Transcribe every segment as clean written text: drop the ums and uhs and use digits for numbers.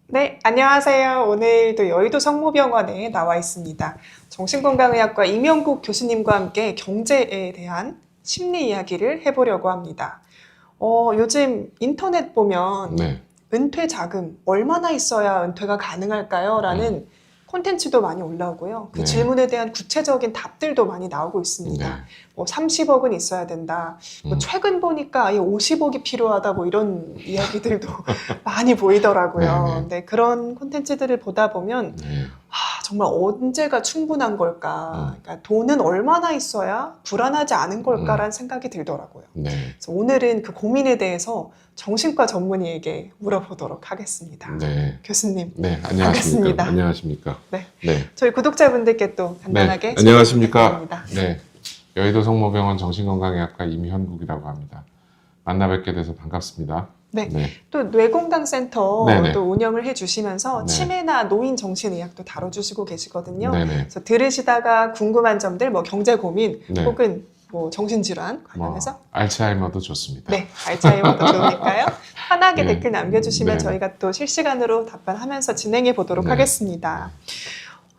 네, 안녕하세요. 오늘도 여의도 성모병원에 나와 있습니다. 정신건강의학과 임영국 교수님과 함께 경제에 대한 심리 이야기를 해보려고 합니다. 요즘 인터넷 보면 네. 은퇴 자금 얼마나 있어야 은퇴가 가능할까요? 음. 라는 콘텐츠도 많이 올라오고요. 그 네. 질문에 대한 구체적인 답들도 많이 나오고 있습니다. 네. 뭐 30억은 있어야 된다. 뭐 최근 보니까 아예 50억이 필요하다. 뭐 이런 이야기들도 많이 보이더라고요. 네, 네. 근데 그런 콘텐츠들을 보다 보면 네. 정말 언제가 충분한 걸까? 그러니까 돈은 얼마나 있어야 불안하지 않은 걸까라는 생각이 들더라고요. 네. 그래서 오늘은 그 고민에 대해서 정신과 전문의에게 물어보도록 하겠습니다. 네. 교수님, 네. 안녕하십니까. 반갑습니다. 안녕하십니까. 네. 네. 저희 구독자분들께 또 간단하게 네. 안녕하십니까. 부탁드립니다. 네. 여의도 성모병원 정신건강의학과 임현국이라고 합니다. 만나 뵙게 돼서 반갑습니다. 네. 네. 또 뇌건강센터 네네. 또 운영을 해주시면서 네. 치매나 노인 정신의학도 다뤄주시고 계시거든요. 네네. 그래서 들으시다가 궁금한 점들, 뭐 경제 고민 네. 혹은 뭐 정신질환 뭐 관련해서 알츠하이머도 좋습니다. 네, 알츠하이머도 좋으니까요. 편하게 네. 댓글 남겨주시면 네. 저희가 또 실시간으로 답변하면서 진행해 보도록 네. 하겠습니다.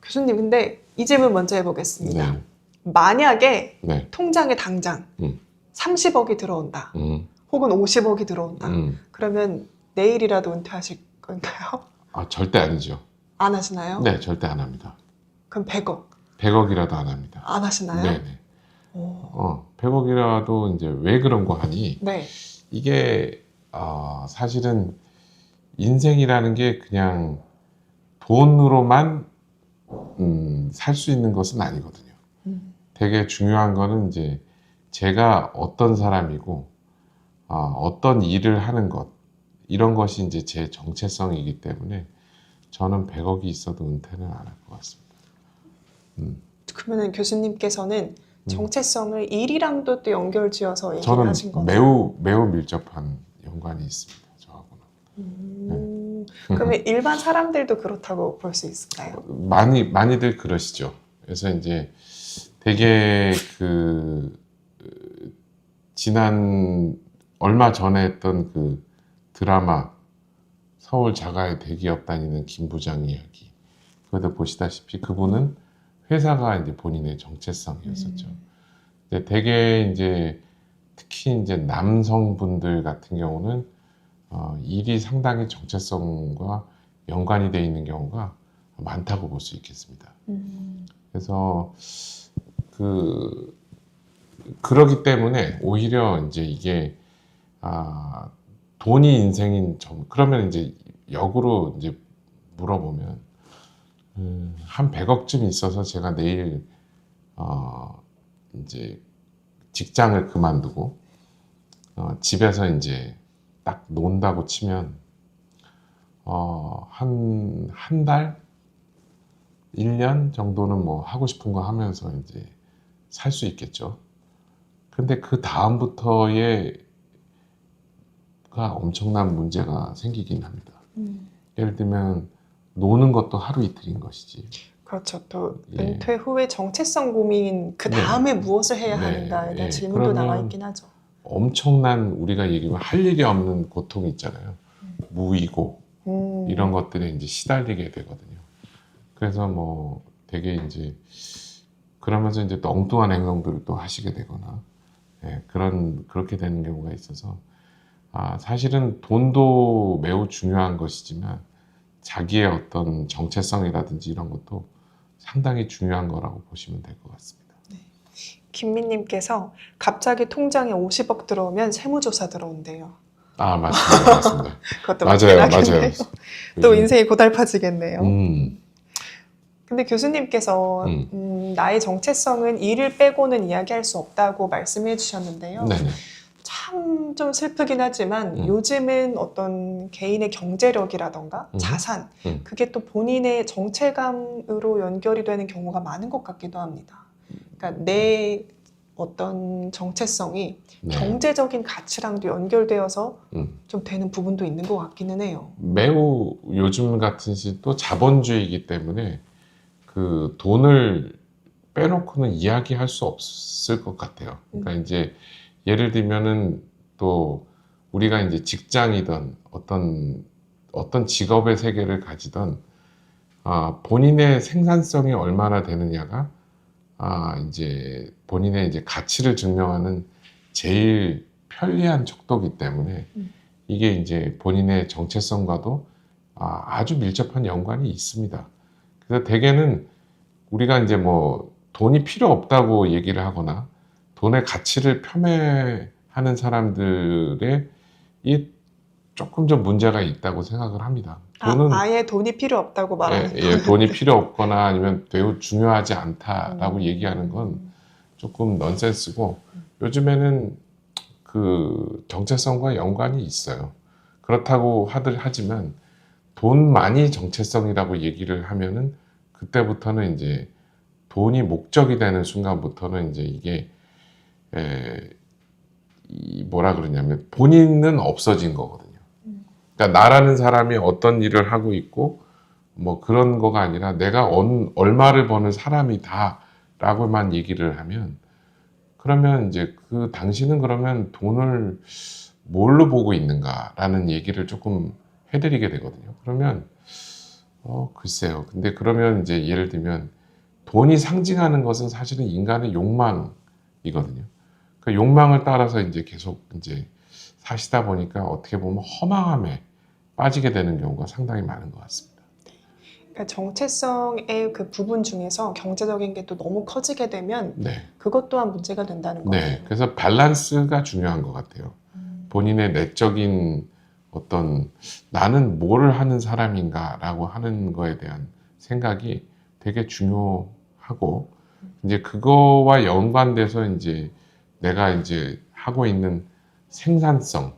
교수님, 근데 이 질문 먼저 해보겠습니다. 네. 만약에 네. 통장에 당장 음. 30억이 들어온다. 음. 혹은 50억이 들어온다. 그러면 내일이라도 은퇴하실 건가요? 아, 절대 아니죠. 안 하시나요? 네, 절대 안 합니다. 그럼 100억 100억이라도 안 합니다. 안 하시나요? 네네. 오. 100억이라도 이제 왜 그런 거 하니? 네. 이게 사실은 인생이라는 게 그냥 돈으로만 살 수 있는 것은 아니거든요. 되게 중요한 거는 이제 제가 어떤 사람이고 어떤 일을 하는 것 이런 것이 이제 제 정체성이기 때문에 저는 100억이 있어도 은퇴는 안 할 것 같습니다. 그러면 교수님께서는 정체성을 일이랑도 또 연결지어서 얘기를 저는 하신 거네요. 매우 밀접한 연관이 있습니다. 저하고는. 그러면 일반 사람들도 그렇다고 볼 수 있을까요? 많이들 그러시죠. 그래서 이제 되게 지난 얼마 전에 했던 그 드라마 서울 자가의 대기업 다니는 김 부장 이야기. 그것도 보시다시피 그분은 회사가 이제 본인의 정체성이었었죠. 근데 되게 이제 특히 이제 남성분들 같은 경우는 일이 상당히 정체성과 연관이 되어 있는 경우가 많다고 볼 수 있겠습니다. 그래서 그러기 때문에 오히려 이제 이게 돈이 인생인 그러면 이제 역으로 이제 물어보면 한 100억쯤 있어서 제가 내일 이제 직장을 그만두고 집에서 이제 딱 논다고 치면 한 달, 1년 정도는 뭐 하고 싶은 거 하면서 이제 살 수 있겠죠. 근데 그 다음부터의 엄청난 문제가 생기긴 합니다. 예를 들면 노는 것도 하루 이틀인 것이지. 그렇죠. 또 예. 은퇴 후에 정체성 고민 그 네. 다음에 무엇을 해야 네. 하는가에 대한 예. 질문도 나와 그러면 있긴 하죠. 엄청난 우리가 얘기하면 할 일이 없는 고통이 있잖아요. 무의고 이런 것들에 이제 시달리게 되거든요. 그래서 뭐 되게 이제 그러면서 이제 또 엉뚱한 행동들을 또 하시게 되거나 그렇게 되는 경우가 있어서 사실은 돈도 매우 중요한 것이지만 자기의 어떤 정체성이라든지 이런 것도 상당히 중요한 거라고 보시면 될 것 같습니다. 김민님께서 갑자기 통장에 50억 들어오면 세무조사 들어온대요. 맞습니다. 맞습니다. 그것도 맞아요. 맞긴 하겠네요. 또 인생이 고달파지겠네요. 근데 교수님께서 나의 정체성은 일을 빼고는 이야기할 수 없다고 말씀해 주셨는데요. 네네. 참 좀 슬프긴 하지만 요즘은 어떤 개인의 경제력이라던가 자산 그게 또 본인의 정체감으로 연결이 되는 경우가 많은 것 같기도 합니다. 그러니까 내 어떤 정체성이 네. 경제적인 가치랑도 연결되어서 좀 되는 부분도 있는 것 같기는 해요. 매우 요즘 같은 시도 자본주의이기 때문에 그 돈을 빼놓고는 이야기할 수 없을 것 같아요. 그러니까 이제 예를 들면은 또 우리가 이제 직장이든 어떤 어떤 직업의 세계를 가지던 본인의 생산성이 얼마나 되느냐가 이제 본인의 이제 가치를 증명하는 제일 편리한 척도기 때문에 이게 이제 본인의 정체성과도 아주 밀접한 연관이 있습니다. 그래서 대개는 우리가 이제 뭐 돈이 필요 없다고 얘기를 하거나 돈의 가치를 폄훼하는 사람들의 이 조금 좀 문제가 있다고 생각을 합니다. 돈은 아예 돈이 필요 없다고 말하는 돈이 필요 없거나 아니면 매우 중요하지 않다라고 얘기하는 건 조금 넌센스고 요즘에는 그 정체성과 연관이 있어요. 그렇다고 하지만 돈만이 정체성이라고 얘기를 하면은 그때부터는 이제 돈이 목적이 되는 순간부터는 이제 이게 뭐라 그러냐면 본인은 없어진 거거든요. 그러니까 나라는 사람이 어떤 일을 하고 있고 뭐 그런 거가 아니라 내가 얼마를 버는 사람이다라고만 얘기를 하면 그러면 이제 그 당신은 그러면 돈을 뭘로 보고 있는가라는 얘기를 조금 해드리게 되거든요. 그러면 글쎄요. 근데 그러면 이제 예를 들면 돈이 상징하는 것은 사실은 인간의 욕망이거든요. 그 욕망을 따라서 이제 계속 이제 사시다 보니까 어떻게 보면 허망함에 빠지게 되는 경우가 상당히 많은 것 같습니다. 그러니까 정체성의 그 부분 중에서 경제적인 게 또 너무 커지게 되면 네. 그것 또한 문제가 된다는 거예요. 네. 그래서 밸런스가 중요한 것 같아요. 본인의 내적인 어떤 나는 뭐를 하는 사람인가라고 하는 거에 대한 생각이 되게 중요하고 이제 그거와 연관돼서 이제 내가 이제 하고 있는 생산성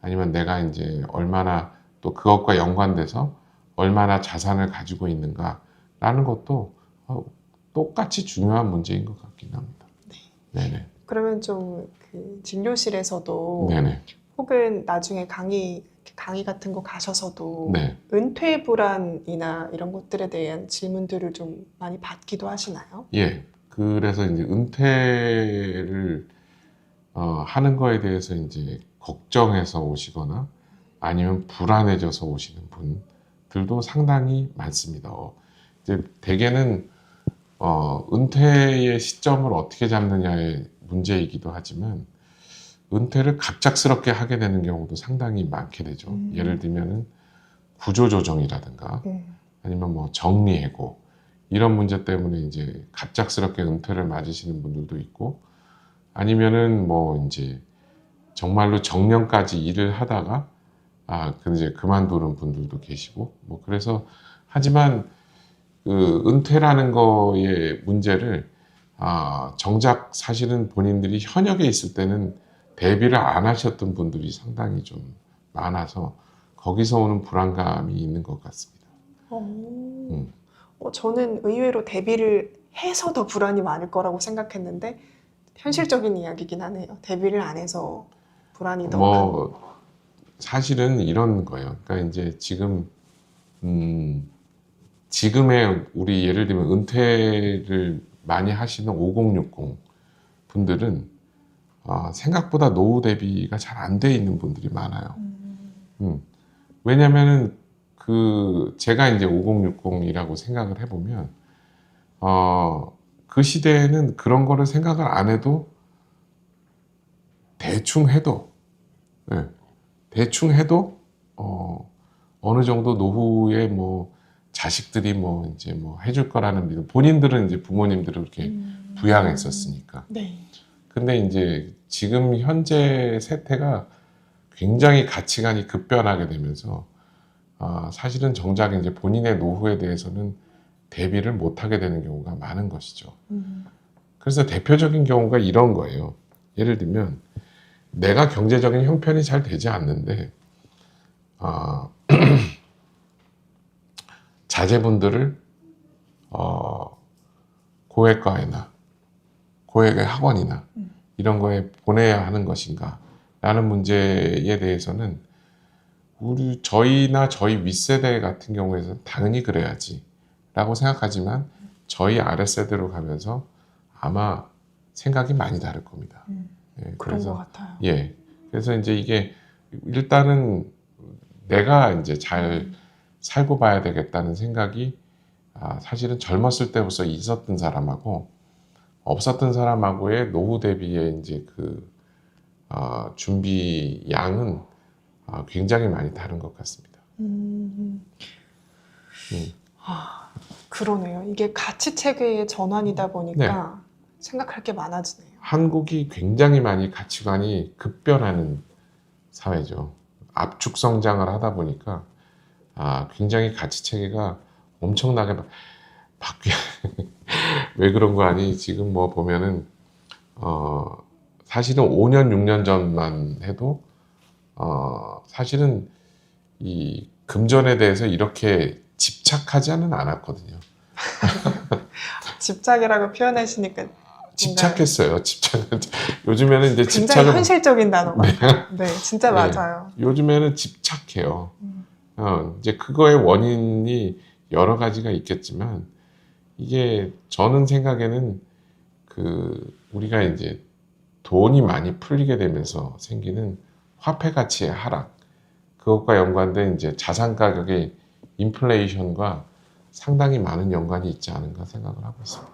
아니면 내가 이제 얼마나 또 그것과 연관돼서 얼마나 자산을 가지고 있는가라는 것도 똑같이 중요한 문제인 것 같긴 합니다. 네네. 그러면 좀 그 진료실에서도 네네. 혹은 나중에 강의 같은 거 가셔서도 네. 은퇴 불안이나 이런 것들에 대한 질문들을 좀 많이 받기도 하시나요? 예. 그래서 이제 은퇴를 하는 거에 대해서 이제 걱정해서 오시거나 아니면 불안해져서 오시는 분들도 상당히 많습니다. 이제 대개는 은퇴의 시점을 어떻게 잡느냐의 문제이기도 하지만 은퇴를 갑작스럽게 하게 되는 경우도 상당히 많게 되죠. 예를 들면은 구조조정이라든가 아니면 뭐 정리해고 이런 문제 때문에 이제 갑작스럽게 은퇴를 맞으시는 분들도 있고 아니면은 뭐 이제 정말로 정년까지 일을 하다가 이제 그만두는 분들도 계시고 뭐 그래서 하지만 그 은퇴라는 거의 문제를 정작 사실은 본인들이 현역에 있을 때는 대비를 안 하셨던 분들이 상당히 좀 많아서 거기서 오는 불안감이 있는 것 같습니다. 저는 의외로 대비를 해서 더 불안이 많을 거라고 생각했는데 현실적인 이야기긴 하네요. 대비를 안 해서 불안이 더 사실은 이런 거예요. 그러니까 이제 지금의 우리 예를 들면 은퇴를 많이 하시는 5060 분들은 생각보다 노후 대비가 잘 안 돼 있는 분들이 많아요. 왜냐면은 제가 이제 5060이라고 생각을 해보면 그 시대에는 그런 거를 생각을 안 해도 대충 해도 어느 정도 노후에 뭐 자식들이 뭐 이제 뭐 해줄 거라는 믿음. 본인들은 이제 부모님들을 이렇게 부양했었으니까. 네. 근데 이제 지금 현재 세태가 굉장히 가치관이 급변하게 되면서 사실은 정작 이제 본인의 노후에 대해서는 대비를 못하게 되는 경우가 많은 것이죠. 그래서 대표적인 경우가 이런 거예요. 예를 들면 내가 경제적인 형편이 잘 되지 않는데 자제분들을 고액과에나 고액의 학원이나 이런 거에 보내야 하는 것인가 라는 문제에 대해서는 저희나 저희 윗세대 같은 경우에는 당연히 그래야지 라고 생각하지만 저희 아랫세대로 가면서 아마 생각이 많이 다를 겁니다. 그런 것 같아요. 그래서 이제 이게 일단은 내가 이제 잘 살고 봐야 되겠다는 생각이 사실은 젊었을 때부터 있었던 사람하고 없었던 사람하고의 노후 대비의 이제 그 준비 양은 굉장히 많이 다른 것 같습니다. 그러네요. 이게 가치 체계의 전환이다 보니까 생각할 게 많아지네요. 한국이 굉장히 많이 가치관이 급변하는 사회죠. 압축 성장을 하다 보니까 굉장히 가치 체계가 엄청나게 바뀌어. 왜 그런 거 아니? 지금 뭐 보면은 사실은 5년, 6년 전만 해도 사실은 이 금전에 대해서 이렇게 집착하지는 않았거든요. 집착이라고 표현하시니까 집착했어요. 요즘에는 이제 굉장히 집착을 현실적인 단어 같아요. 네, 진짜 맞아요. 요즘에는 집착해요. 이제 그거의 원인이 여러 가지가 있겠지만 이게 저는 생각에는 우리가 이제 돈이 많이 풀리게 되면서 생기는 화폐 가치의 하락, 그것과 연관된 이제 자산 가격의 인플레이션과 상당히 많은 연관이 있지 않은가 생각을 하고 있습니다.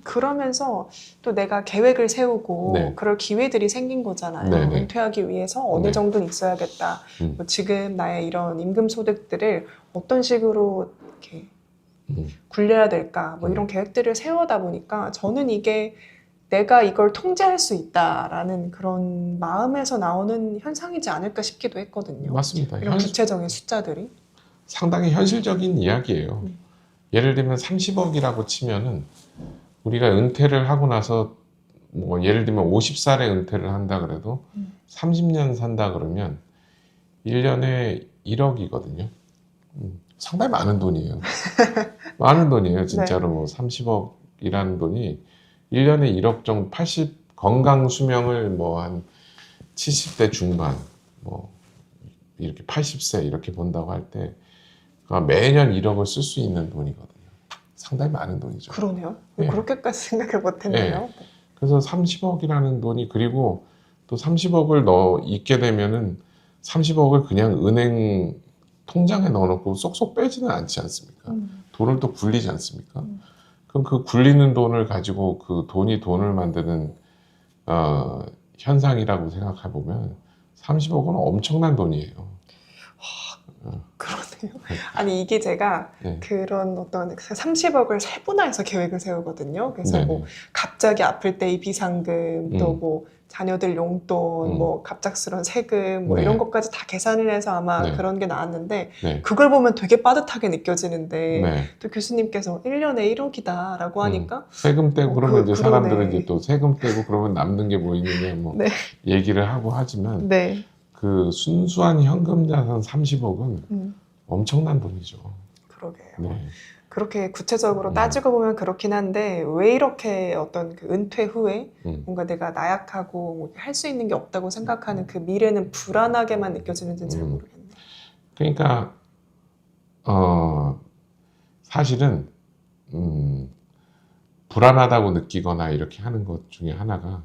그러면서 또 내가 계획을 세우고 네. 그럴 기회들이 생긴 거잖아요. 네네. 은퇴하기 위해서 어느 네. 정도는 있어야겠다. 뭐 지금 나의 이런 임금 소득들을 어떤 식으로 이렇게 굴려야 될까? 뭐 이런 계획들을 세우다 보니까 저는 이게 내가 이걸 통제할 수 있다라는 그런 마음에서 나오는 현상이지 않을까 싶기도 했거든요. 맞습니다. 이런 구체적인 숫자들이. 상당히 현실적인 이야기예요. 예를 들면 30억이라고 치면은 우리가 은퇴를 하고 나서 뭐 예를 들면 50살에 은퇴를 한다 그래도 30년 산다 그러면 1년에 1억이거든요. 상당히 많은 돈이에요. 많은 돈이에요. 진짜로. 뭐 30억이라는 돈이 1년에 1억 정도, 건강 수명을 뭐 한 70대 중반, 뭐 이렇게 80세 이렇게 본다고 할 때 매년 1억을 쓸 수 있는 돈이거든요. 상당히 많은 돈이죠. 그러네요. 네. 그렇게까지 생각을 못했네요. 네. 그래서 30억이라는 돈이, 그리고 또 30억을 잊게 되면은 30억을 그냥 은행 통장에 넣어놓고 쏙쏙 빼지는 않지 않습니까? 돈을 또 굴리지 않습니까? 그럼 그 굴리는 돈을 가지고 그 돈이 돈을 만드는 현상이라고 생각해 보면 30억은 엄청난 돈이에요. 그러네요. 아니 이게 제가 그런 어떤 30억을 세분화해서 계획을 세우거든요. 그래서 뭐 갑자기 아플 때의 비상금, 또 뭐 자녀들 용돈, 뭐 갑작스러운 세금, 뭐 이런 것까지 다 계산을 해서 아마 그런 게 나왔는데 그걸 보면 되게 빠듯하게 느껴지는데 또 교수님께서 1년에 1억이다라고 하니까 세금 떼고 그러면 이제 그러네. 사람들은 이제 또 세금 떼고 그러면 남는 게 뭐 있느냐 뭐 얘기를 하고 하지만 그 순수한 현금 자산 30억은 엄청난 돈이죠. 그러게요. 그렇게 구체적으로 따지고 보면 그렇긴 한데 왜 이렇게 어떤 그 은퇴 후에 뭔가 내가 나약하고 할 수 있는 게 없다고 생각하는 그 미래는 불안하게만 느껴지는지는 잘 모르겠네요. 그러니까 사실은 불안하다고 느끼거나 이렇게 하는 것 중에 하나가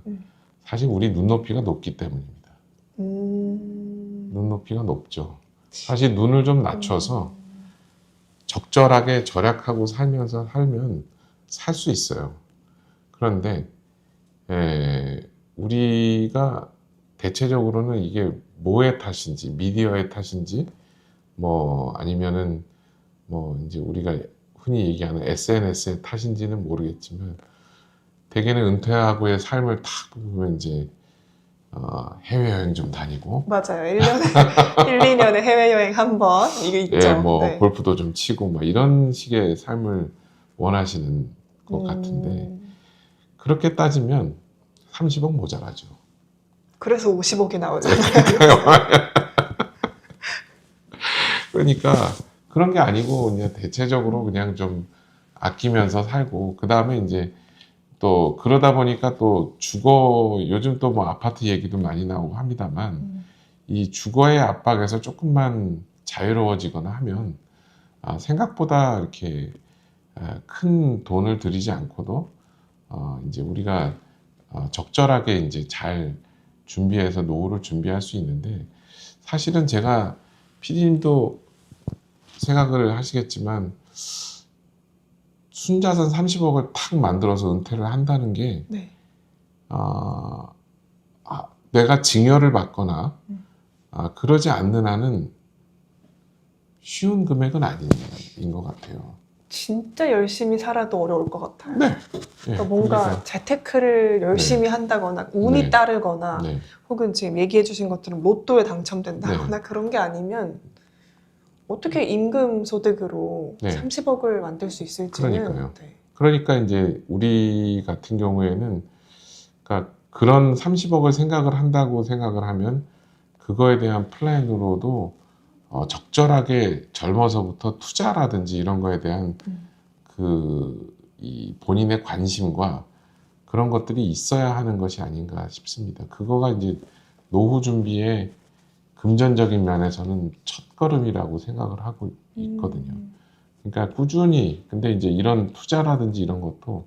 사실 우리 눈높이가 높기 때문입니다. 눈높이가 높죠. 사실 눈을 좀 낮춰서 적절하게 절약하고 살면 살 수 있어요. 그런데 우리가 대체적으로는 이게 뭐의 탓인지, 미디어의 탓인지, 뭐 아니면은 뭐 이제 우리가 흔히 얘기하는 SNS의 탓인지는 모르겠지만 대개는 은퇴하고의 삶을 탁 보면 이제 해외여행 좀 다니고. 맞아요. 1, 2년에 해외여행 한 번, 이게 있죠. 골프도 좀 치고, 막 이런 식의 삶을 원하시는 것 같은데, 그렇게 따지면 30억 모자라죠. 그래서 50억이 나오잖아요. 그러니까 그런 게 아니고, 그냥 대체적으로 그냥 좀 아끼면서 살고, 그 다음에 이제 또 그러다 보니까 또 요즘 또 뭐 아파트 얘기도 많이 나오고 합니다만 이 주거의 압박에서 조금만 자유로워지거나 하면 생각보다 이렇게 큰 돈을 들이지 않고도 이제 우리가 적절하게 이제 잘 준비해서 노후를 준비할 수 있는데, 사실은 제가 PD님도 생각을 하시겠지만 순자산 30억을 탁 만들어서 은퇴를 한다는 게 네. 내가 증여를 받거나 그러지 않는 한은 쉬운 금액은 아닌 것 같아요. 진짜 열심히 살아도 어려울 것 같아요. 네. 그러니까 뭔가 재테크를 열심히 한다거나 운이 네. 따르거나 네. 혹은 지금 얘기해 주신 것처럼 로또에 당첨된다거나 네. 그런 게 아니면 어떻게 임금 소득으로 네. 30억을 만들 수 있을지는 그러니까요. 네. 그러니까 이제 우리 같은 경우에는 그러니까 그런 30억을 생각을 한다고 생각을 하면 그거에 대한 플랜으로도 적절하게 젊어서부터 투자라든지 이런 거에 대한 이 본인의 관심과 그런 것들이 있어야 하는 것이 아닌가 싶습니다. 그거가 이제 노후 준비의 금전적인 면에서는 첫걸음이라고 생각을 하고 있거든요. 그러니까 꾸준히, 근데 이제 이런 투자라든지 이런 것도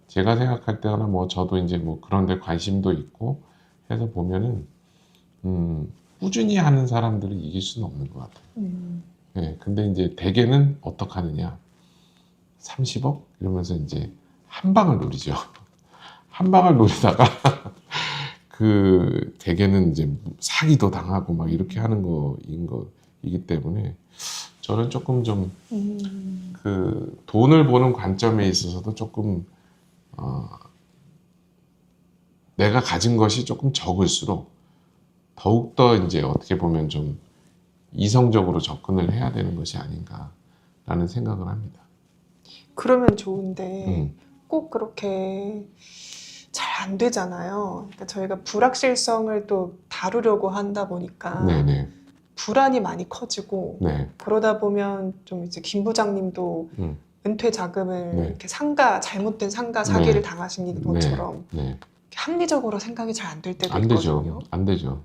제가 생각할 때나 뭐 저도 이제 뭐 그런 데 관심도 있고 해서 보면은 꾸준히 하는 사람들을 이길 수는 없는 것 같아요. 네, 근데 이제 대개는 어떻게 하느냐. 30억? 이러면서 이제 한 방을 노리죠. 한 방을 노리다가 대개는 이제 사기도 당하고 막 이렇게 하는 거이기 때문에 저는 조금 좀 돈을 보는 관점에 있어서도 조금 내가 가진 것이 조금 적을수록 더욱더 이제 어떻게 보면 좀 이성적으로 접근을 해야 되는 것이 아닌가라는 생각을 합니다. 그러면 좋은데 꼭 그렇게 잘 안 되잖아요. 그러니까 저희가 불확실성을 또 다루려고 한다 보니까 네네. 불안이 많이 커지고 네. 그러다 보면 좀 이제 김 부장님도 은퇴 자금을 네. 이렇게 잘못된 상가 사기를 당하신 것처럼 네. 합리적으로 생각이 잘 안 될 때도 안 있거든요. 되죠. 안 되죠.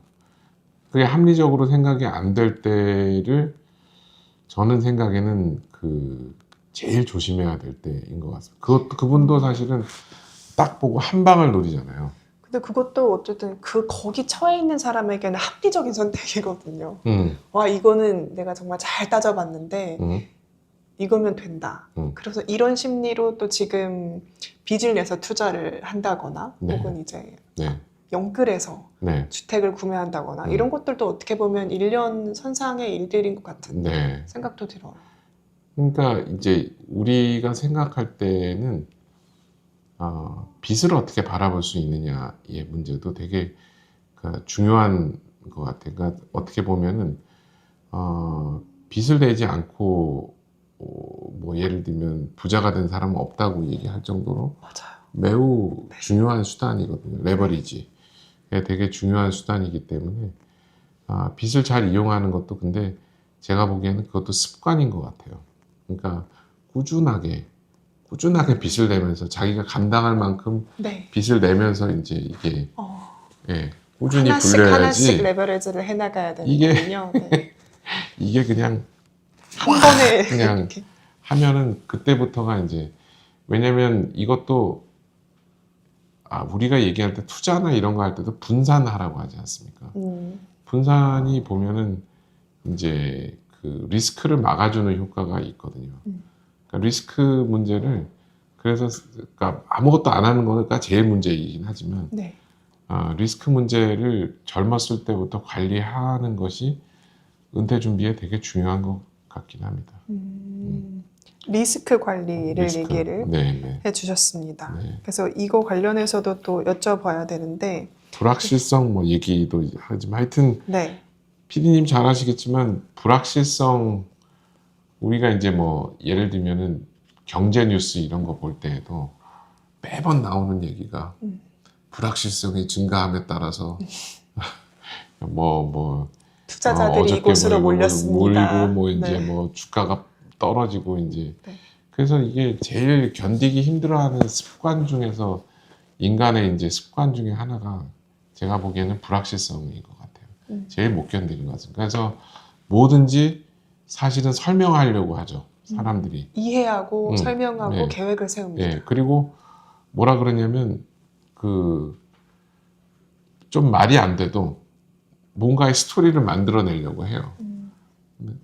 그게 합리적으로 생각이 안 될 때를 저는 생각에는 제일 조심해야 될 때인 것 같습니다. 그분도 사실은 딱 보고 한 방을 노리잖아요. 근데 그것도 어쨌든 거기 처해 있는 사람에게는 합리적인 선택이거든요. 와, 이거는 내가 정말 잘 따져봤는데 이거면 된다. 그래서 이런 심리로 또 지금 빚을 내서 투자를 한다거나 네. 혹은 이제 네. 연끌해서 네. 주택을 구매한다거나 이런 것들도 어떻게 보면 1년 선상의 일들인 것 같은 네. 생각도 들어요. 그러니까 이제 우리가 생각할 때는 빚을 어떻게 바라볼 수 있느냐의 문제도 되게 중요한 것 같아요. 그러니까 어떻게 보면은 빚을 내지 않고 뭐 예를 들면 부자가 된 사람은 없다고 얘기할 정도로 맞아요. 매우 중요한 수단이거든요. 레버리지. 되게 중요한 수단이기 때문에 빚을 잘 이용하는 것도 근데 제가 보기에는 그것도 습관인 것 같아요. 그러니까 꾸준하게 빚을 내면서 자기가 감당할 만큼 네. 빚을 내면서 이제 이게 꾸준히 하나씩 굴려야지 레버리지를 해나가야 되는군요. 네. 이게 그냥 한 번에 그냥 이렇게. 하면은 그때부터가 이제 왜냐면 이것도 우리가 얘기할 때 투자나 이런 거 할 때도 분산하라고 하지 않습니까? 분산이 보면은 이제 리스크를 막아주는 효과가 있거든요. 그러니까 리스크 문제를 그러니까 아무것도 안 하는 거가 제일 문제이긴 하지만 네. 리스크 문제를 젊었을 때부터 관리하는 것이 은퇴 준비에 되게 중요한 것 같긴 합니다. 리스크 관리를 얘기를 해주셨습니다. 네. 그래서 이거 관련해서도 또 여쭤봐야 되는데 불확실성 뭐 얘기도 하지만 하여튼 PD님 잘 아시겠지만 불확실성 우리가 이제 뭐 예를 들면은 경제 뉴스 이런 거 볼 때에도 매번 나오는 얘기가 불확실성이 증가함에 따라서 투자자들이 이곳으로 몰렸습니다. 몰리고 이제 주가가 떨어지고 이제 그래서 이게 제일 견디기 힘들어하는 습관 중에서 인간의 이제 습관 중에 하나가 제가 보기에는 불확실성인 것 같아요. 제일 못 견디는 것 같아요. 그래서 뭐든지 사실은 설명하려고 하죠. 사람들이. 이해하고 설명하고 계획을 세웁니다. 네. 그리고 뭐라 그러냐면 좀 말이 안 돼도 뭔가의 스토리를 만들어내려고 해요.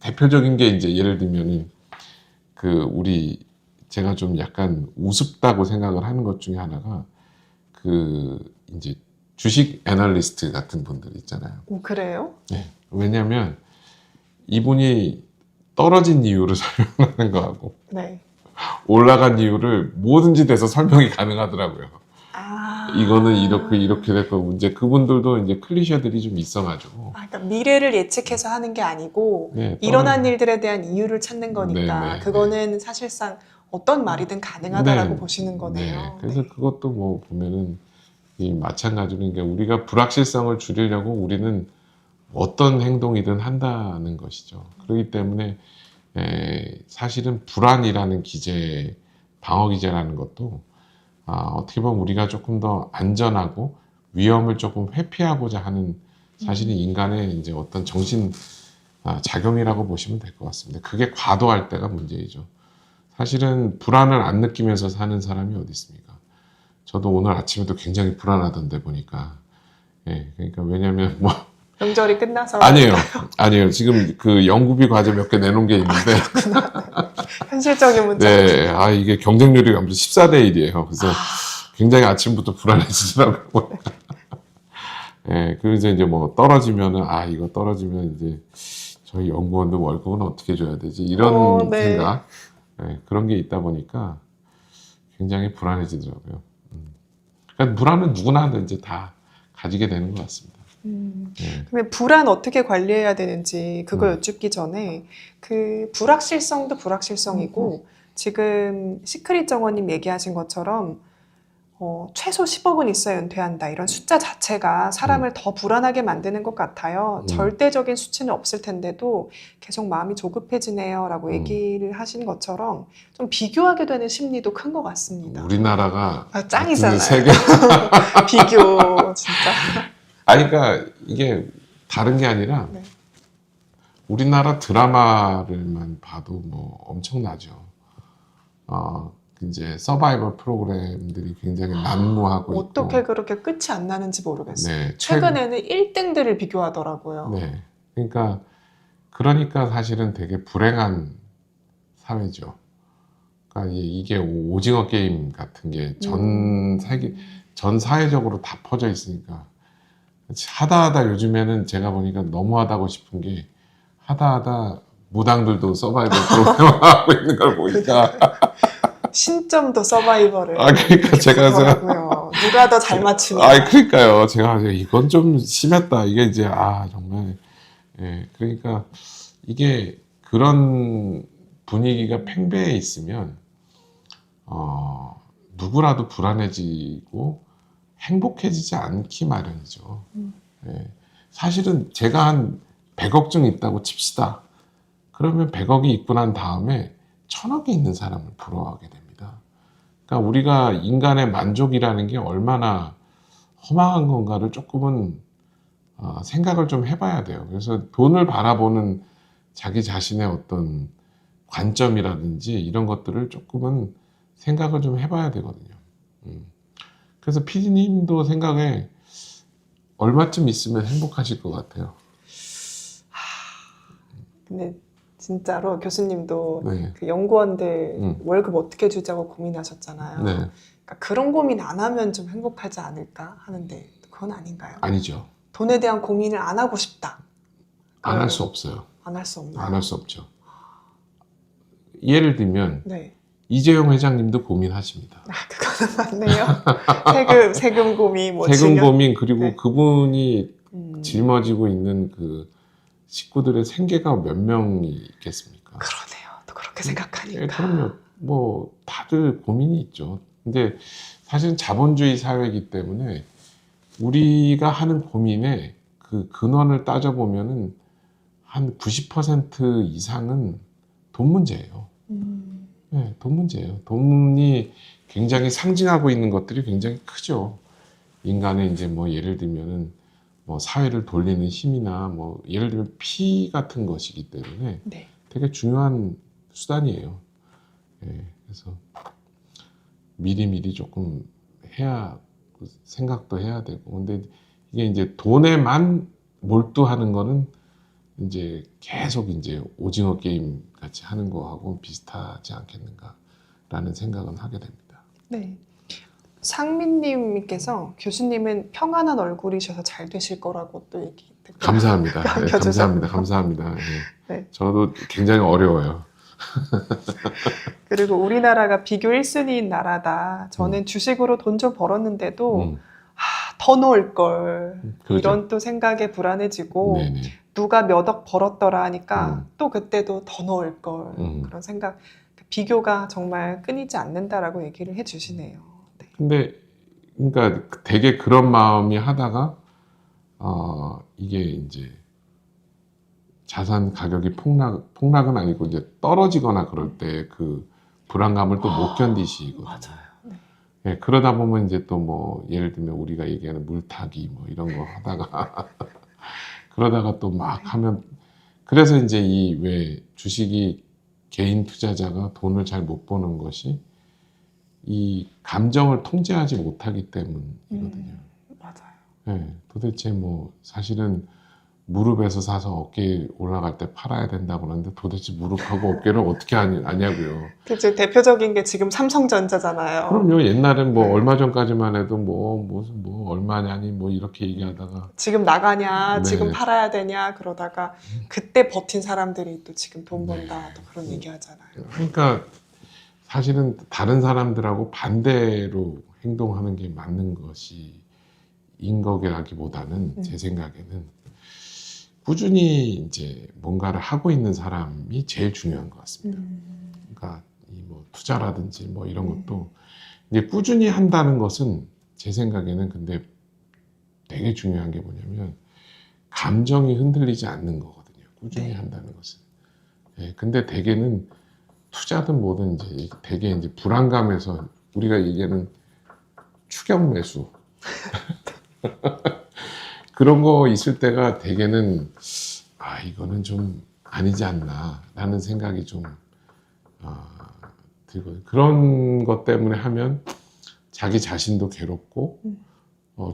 대표적인 게 이제 예를 들면은 제가 좀 약간 우습다고 생각을 하는 것 중에 하나가 이제 주식 애널리스트 같은 분들 있잖아요. 오, 그래요? 네. 왜냐면 이분이 떨어진 이유를 설명하는 거하고 네. 올라간 이유를 뭐든지 돼서 설명이 가능하더라고요. 아. 이거는 이렇게 될 거고, 이제 그분들도 이제 클리셰들이 좀 있어가지고. 그러니까 미래를 예측해서 하는 게 아니고 네, 일어난 일들에 대한 이유를 찾는 거니까 네, 네, 그거는 사실상 어떤 말이든 가능하다라고 네, 보시는 거네요. 네. 그래서 그것도 뭐 보면은 이 마찬가지로, 그러니까 우리가 불확실성을 줄이려고 우리는 어떤 행동이든 한다는 것이죠. 그렇기 때문에 사실은 불안이라는 기제, 방어 기제라는 것도 어떻게 보면 우리가 조금 더 안전하고 위험을 조금 회피하고자 하는 사실은 인간의 이제 어떤 정신 작용이라고 보시면 될 것 같습니다. 그게 과도할 때가 문제이죠. 사실은 불안을 안 느끼면서 사는 사람이 어디 있습니까? 저도 오늘 아침에도 굉장히 불안하던데 보니까. 예, 그러니까 왜냐면 뭐 명절이 끝나서 아니에요. 지금 그 연구비 과제 몇 개 내놓은 게 있는데. 현실적인 문제. 네, 이게 경쟁률이 아무튼 14대 1이에요. 그래서 굉장히 아침부터 불안해지더라고요. 예, 그래서 이제 뭐 떨어지면은, 이거 떨어지면 이제 저희 연구원들 월급은 어떻게 줘야 되지? 이런 네. 생각. 예, 그런 게 있다 보니까 굉장히 불안해지더라고요. 그러니까 불안은 누구나 이제 다 가지게 되는 것 같습니다. 예. 그러면 불안 어떻게 관리해야 되는지 그거 여쭙기 전에 그 불확실성도 불확실성이고 지금 시크릿 정원님 얘기하신 것처럼 최소 10억은 있어야 은퇴한다 이런 숫자 자체가 사람을 더 불안하게 만드는 것 같아요. 절대적인 수치는 없을 텐데도 계속 마음이 조급해지네요 라고 얘기를 하신 것처럼 좀 비교하게 되는 심리도 큰 것 같습니다. 우리나라가 짱이잖아요. 세계 비교 진짜. 그러니까 이게 다른 게 아니라 네. 우리나라 드라마를만 봐도 뭐 엄청나죠. 이제 서바이벌 프로그램들이 굉장히 난무하고 있고. 어떻게 그렇게 끝이 안 나는지 모르겠어요. 네, 최근에는 1등들을 비교하더라고요. 네, 그러니까 사실은 되게 불행한 사회죠. 그러니까 이게 오징어 게임 같은 게 전 사회적으로 다 퍼져 있으니까 하다 요즘에는 제가 보니까 너무하다고 싶은 게 하다 무당들도 서바이벌 프로그램을 하고 있는 걸 보니까 신점도 서바이벌을. 그러니까 제가 하더라고요. 누가 더 잘 맞추냐. 그러니까요. 제가 이건 좀 심했다. 이게 이제 정말 그러니까 이게 그런 분위기가 팽배해 있으면 누구라도 불안해지고 행복해지지 않기 마련이죠. 사실은 제가 한 100억쯤 있다고 칩시다. 그러면 100억이 있고 난 다음에 1000억이 있는 사람을 부러워하게 됩니다. 그러니까 우리가 인간의 만족이라는 게 얼마나 허망한 건가를 조금은 생각을 좀 해봐야 돼요. 그래서 돈을 바라보는 자기 자신의 어떤 관점이라든지 이런 것들을 조금은 생각을 좀 해봐야 되거든요. 그래서 PD님도 생각에 얼마쯤 있으면 행복하실 것 같아요? 근데 진짜로 교수님도 네. 그 연구원들 월급 어떻게 주자고 고민하셨잖아요. 네. 그러니까 그런 고민 안 하면 좀 행복하지 않을까 하는데 그건 아닌가요? 아니죠. 돈에 대한 고민을 안 하고 싶다. 안 할 수 없어요. 안 할 수 없나요? 안 할 수 없죠. 예를 들면 네. 이재용 회장님도 고민하십니다. 그거는 맞네요. 세금 고민, 세금 고민, 그리고 네. 그분이 짊어지고 있는 그 식구들의 생계가 몇 명이 있겠습니까? 그러네요. 또 그렇게 생각하니까. 그럼요. 뭐 다들 고민이 있죠. 근데 사실은 자본주의 사회이기 때문에 우리가 하는 고민의 그 근원을 따져보면은 한 90% 이상은 돈 문제예요. 네, 돈 문제예요. 돈이 굉장히 상징하고 있는 것들이 굉장히 크죠. 인간의 이제 뭐 예를 들면은 뭐 사회를 돌리는 힘이나 뭐 예를 들면 피 같은 것이기 때문에 네. 되게 중요한 수단이에요. 그래서 미리 조금 생각도 해야 되고. 근데 이게 이제 돈에만 몰두하는 거는 이제 계속 이제 오징어 게임 같이 하는 거하고 비슷하지 않겠는가라는 생각은 하게 됩니다. 네. 상민님께서 교수님은 평안한 얼굴이셔서 잘 되실 거라고 또 얘기 듣고 감사합니다. 네, 남겨주셨네요. 감사합니다. 네. 네. 저도 굉장히 어려워요. 그리고 우리나라가 비교 1순위인 나라다. 저는 주식으로 돈 좀 벌었는데도 더 넣을 걸. 그렇죠. 이런 또 생각에 불안해지고 네네. 누가 몇 억 벌었더라 하니까 또 그때도 더 넣을 걸. 그런 생각. 비교가 정말 끊이지 않는다라고 얘기를 해주시네요. 네. 근데 그러니까 되게 그런 마음이 하다가 이게 이제 자산 가격이 폭락은 아니고 이제 떨어지거나 그럴 때 그 불안감을 또 못 견디시거든요. 맞아요. 네. 네, 그러다 보면 이제 또 뭐 예를 들면 우리가 얘기하는 물타기 뭐 이런 거 하다가 그러다가 또 막 하면 그래서 이제 이 왜 주식이 개인 투자자가 돈을 잘 못 버는 것이 이 감정을 통제하지 못하기 때문이거든요. 맞아요. 네, 도대체 뭐 사실은 무릎에서 사서 어깨에 올라갈 때 팔아야 된다고 그러는데 도대체 무릎하고 어깨를 어떻게 아냐고요. 그치, 대표적인 게 지금 삼성전자잖아요. 그럼요. 옛날엔 뭐 얼마 전까지만 해도 무슨 얼마냐니 뭐 이렇게 얘기하다가 지금 나가냐, 네. 지금 팔아야 되냐 그러다가 그때 버틴 사람들이 또 지금 돈 번다 또 그런 얘기 하잖아요. 그러니까 사실은 다른 사람들하고 반대로 행동하는 게 맞는 것인 거라기보다는 제 생각에는 꾸준히 이제 뭔가를 하고 있는 사람이 제일 중요한 것 같습니다. 그러니까 이 뭐 투자라든지 뭐 이런 것도 이제 꾸준히 한다는 것은 제 생각에는 근데 되게 중요한 게 뭐냐면 감정이 흔들리지 않는 거거든요. 꾸준히 한다는 것은. 예, 근데 대개는 투자든 뭐든 이제 되게 이제 불안감에서 우리가 얘기하는 추격 매수 그런 거 있을 때가 대개는 이거는 좀 아니지 않나 라는 생각이 좀 들고 그런 것 때문에 하면 자기 자신도 괴롭고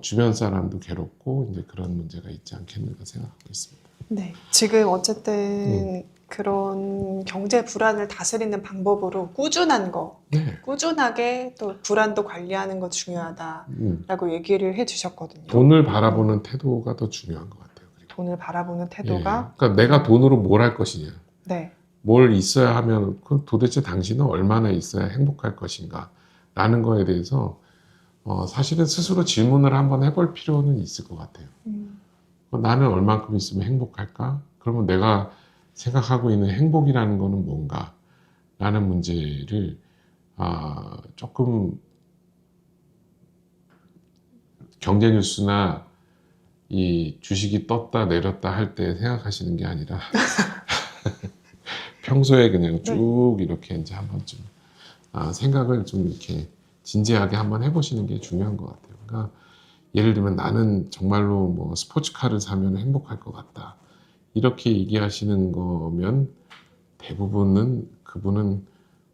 주변 사람도 괴롭고 이제 그런 문제가 있지 않겠는가 생각하고 있습니다. 네, 지금 어쨌든 그런 경제 불안을 다스리는 방법으로 꾸준한 거, 네. 꾸준하게 또 불안도 관리하는 거 중요하다라고 얘기를 해주셨거든요. 돈을 바라보는 태도가 더 중요한 것 같아요. 그리고. 돈을 바라보는 태도가. 예. 그러니까 내가 돈으로 뭘 할 것이냐. 네. 뭘 있어야 하면 그럼 도대체 당신은 얼마나 있어야 행복할 것인가 라는 거에 대해서 사실은 스스로 질문을 한번 해볼 필요는 있을 것 같아요. 나는 얼만큼 있으면 행복할까? 그러면 내가 생각하고 있는 행복이라는 거는 뭔가? 라는 문제를 조금 경제 뉴스나 이 주식이 떴다 내렸다 할 때 생각하시는 게 아니라 평소에 그냥 쭉 이렇게 이제 한 번쯤 생각을 좀 이렇게 진지하게 한번 해보시는 게 중요한 것 같아요. 그러니까 예를 들면 나는 정말로 뭐 스포츠카를 사면 행복할 것 같다. 이렇게 얘기하시는 거면 대부분은 그분은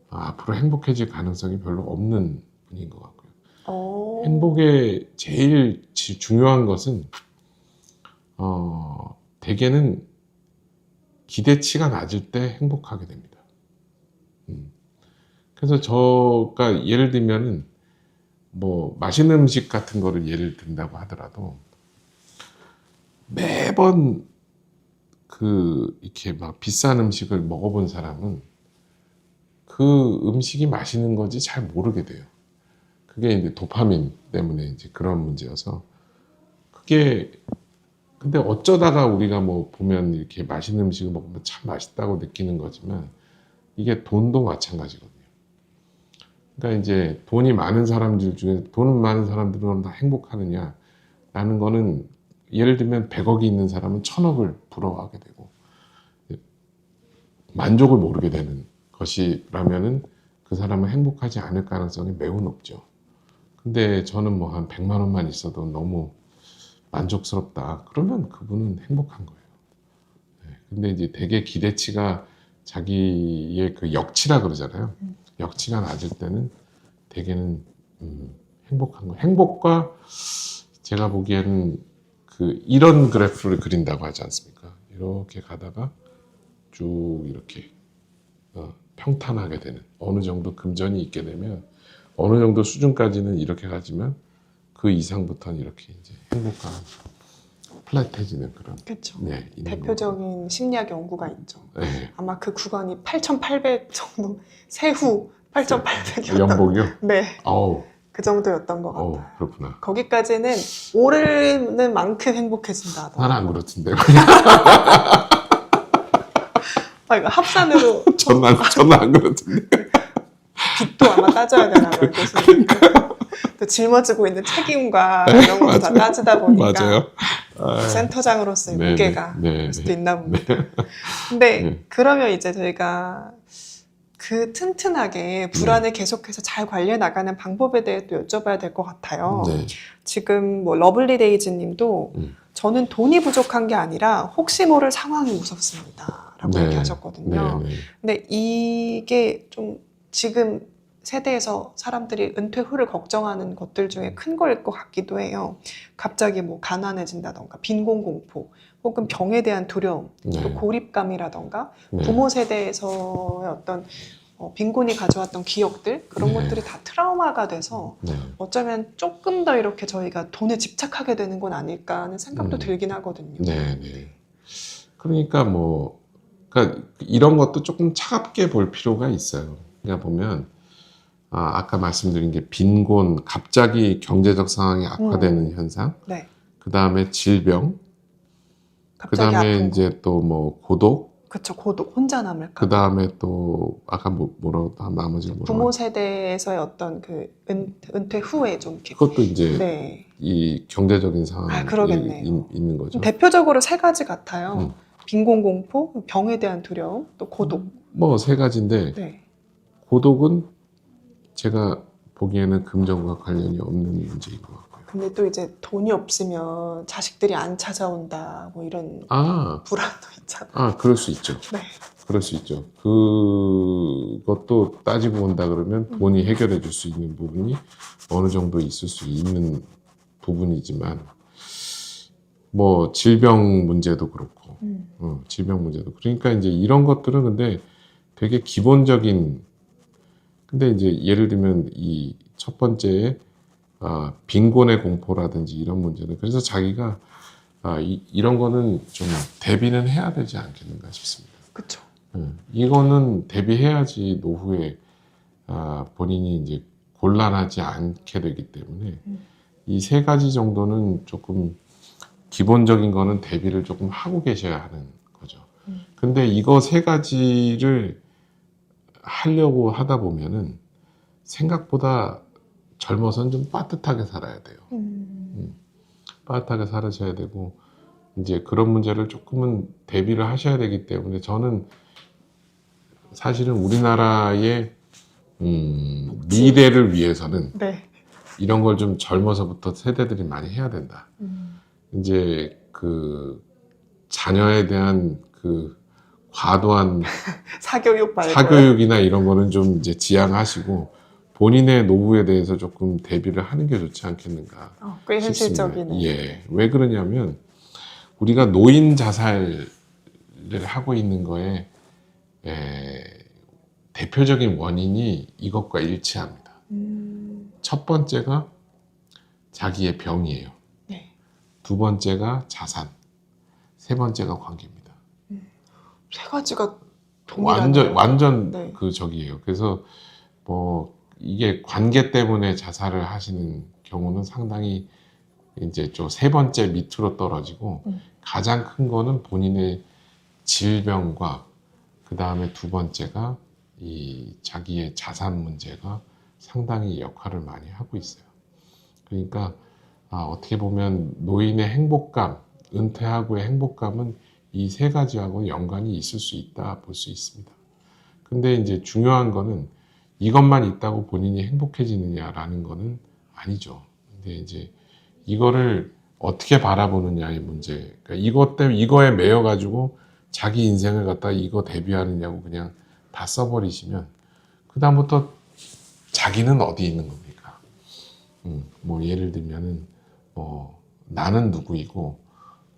앞으로 행복해질 가능성이 별로 없는 분인 것 같고요. 행복의 제일 중요한 것은 대개는 기대치가 낮을 때 행복하게 됩니다. 그래서 저가 예를 들면은 뭐 맛있는 음식 같은 거를 예를 든다고 하더라도 매번 이렇게 막 비싼 음식을 먹어본 사람은 그 음식이 맛있는 건지 잘 모르게 돼요. 그게 이제 도파민 때문에 이제 그런 문제여서 그게 근데 어쩌다가 우리가 뭐 보면 이렇게 맛있는 음식을 먹으면 참 맛있다고 느끼는 거지만 이게 돈도 마찬가지거든요. 그러니까 이제 돈이 많은 사람들 중에 돈 많은 사람들은 다 행복하느냐 라는 거는 예를 들면 100억이 있는 사람은 1000억을 부러워하게 되고 만족을 모르게 되는 것이라면은 그 사람은 행복하지 않을 가능성이 매우 높죠. 근데 저는 뭐 한 100만 원만 있어도 너무 만족스럽다. 그러면 그분은 행복한 거예요. 근데 이제 되게 기대치가 자기의 그 역치라 그러잖아요. 역치가 낮을 때는 대개는 행복한 거예요. 행복과 제가 보기에는 이런 그래프를 그린다고 하지 않습니까? 이렇게 가다가 쭉 이렇게 평탄하게 되는 어느 정도 금전이 있게 되면 어느 정도 수준까지는 이렇게 가지만 그 이상부터는 이렇게 이제 행복한 플랫해지는 그런 그렇죠. 네, 있는 대표적인 심리학 연구가 있죠. 거고. 네. 아마 그 구간이 8,800 정도, 세후 8,800이었던. 연복이요? 네, 어우, 그 정도였던 것 같아요. 그렇구나. 거기까지는 오르는 만큼 행복해진다. 나는 안 그렇던데. 아, 이거 합산으로 저는 안 그렇던데. 빚도 아마 따져야 되나 봐요. 또 짊어지고 있는 책임과 이런 것도 다 따지다 보니까 맞아요. 센터장으로서의 네, 무게가 네, 될 네, 수도 있나 봅니다. 근데 네. 그러면 이제 저희가 그 튼튼하게 불안을 계속해서 잘 관리해 나가는 방법에 대해 또 여쭤봐야 될 것 같아요. 네. 지금 뭐 러블리데이즈 님도 저는 돈이 부족한 게 아니라 혹시 모를 상황이 무섭습니다. 라고 네. 얘기하셨거든요. 네, 네. 근데 이게 좀 지금 세대에서 사람들이 은퇴 후를 걱정하는 것들 중에 큰 거일 것 같기도 해요. 갑자기 뭐 가난해진다던가 빈곤공포 혹은 병에 대한 두려움 네. 또 고립감이라던가 네. 부모 세대에서의 어떤 빈곤이 가져왔던 기억들 그런 네. 것들이 다 트라우마가 돼서 네. 어쩌면 조금 더 이렇게 저희가 돈에 집착하게 되는 건 아닐까 하는 생각도 들긴 하거든요. 네, 네. 그러니까 그러니까 이런 것도 조금 차갑게 볼 필요가 있어요. 그러니까 보면 아까 말씀드린 게 빈곤, 갑자기 경제적 상황이 악화되는 현상, 네. 그 다음에 질병, 그 갑자기 다음에 아픈 이제 또 뭐 고독, 그쵸, 고독, 혼자 남을까. 그 다음에 또 아까 뭐라고 나머지 뭐라고 부모 세대에서의 어떤 그 은퇴 후에 좀 이렇게. 그것도 이제 네. 이 경제적인 상황이 그러겠네요. 있는 거죠. 대표적으로 세 가지 같아요. 음. 빈곤공포, 병에 대한 두려움, 또 고독. 뭐 세 가지인데 네. 고독은 제가 보기에는 금전과 관련이 없는 문제인 것 같고요. 근데 또 이제 돈이 없으면 자식들이 안 찾아온다, 뭐 이런 불안도 있잖아요. 그럴 수 있죠. 네. 그럴 수 있죠. 그것도 따지고 본다 그러면 돈이 해결해 줄 수 있는 부분이 어느 정도 있을 수 있는 부분이지만 뭐 질병 문제도 그렇고 질병 문제도 그러니까 이제 이런 것들은 근데 되게 기본적인 근데 이제 예를 들면 이 첫 번째 빈곤의 공포라든지 이런 문제는 그래서 자기가 이런 거는 좀 대비는 해야 되지 않겠는가 싶습니다. 그렇죠. 이거는 대비해야지 노후에 본인이 이제 곤란하지 않게 되기 때문에 이 세 가지 정도는 조금 기본적인 거는 대비를 조금 하고 계셔야 하는 거죠. 근데 이거 세 가지를 하려고 하다 보면은 생각보다 젊어서는 좀 빠듯하게 살아야 돼요. 빠듯하게 살아셔야 되고 이제 그런 문제를 조금은 대비를 하셔야 되기 때문에 저는 사실은 우리나라의 미래를 위해서는 네. 이런 걸 좀 젊어서부터 세대들이 많이 해야 된다. 이제 그 자녀에 대한 그 과도한 사교육 말고 사교육이나 이런 거는 좀 이제 지양하시고 본인의 노후에 대해서 조금 대비를 하는 게 좋지 않겠는가. 꽤 싶습니다. 현실적이네. 예. 왜 그러냐면 우리가 노인 자살을 하고 있는 거에 대표적인 원인이 이것과 일치합니다. 첫 번째가 자기의 병이에요. 네. 두 번째가 자산, 세 번째가 관계입니다. 세 가지가 동일하네요. 완전 네. 그 적이에요. 그래서 뭐 이게 관계 때문에 자살을 하시는 경우는 상당히 이제 좀 세 번째 밑으로 떨어지고 가장 큰 거는 본인의 질병과 그 다음에 두 번째가 이 자기의 자산 문제가 상당히 역할을 많이 하고 있어요. 그러니까 어떻게 보면 노인의 행복감, 은퇴하고의 행복감은 이 세 가지하고 연관이 있을 수 있다 볼 수 있습니다. 근데 이제 중요한 거는 이것만 있다고 본인이 행복해지느냐라는 거는 아니죠. 근데 이제 이거를 어떻게 바라보느냐의 문제. 그러니까 이것 때문에 이거에 매여 가지고 자기 인생을 갖다 이거 대비하느냐고 그냥 다 써버리시면 그 다음부터 자기는 어디 있는 겁니까? 뭐 예를 들면은 뭐 나는 누구이고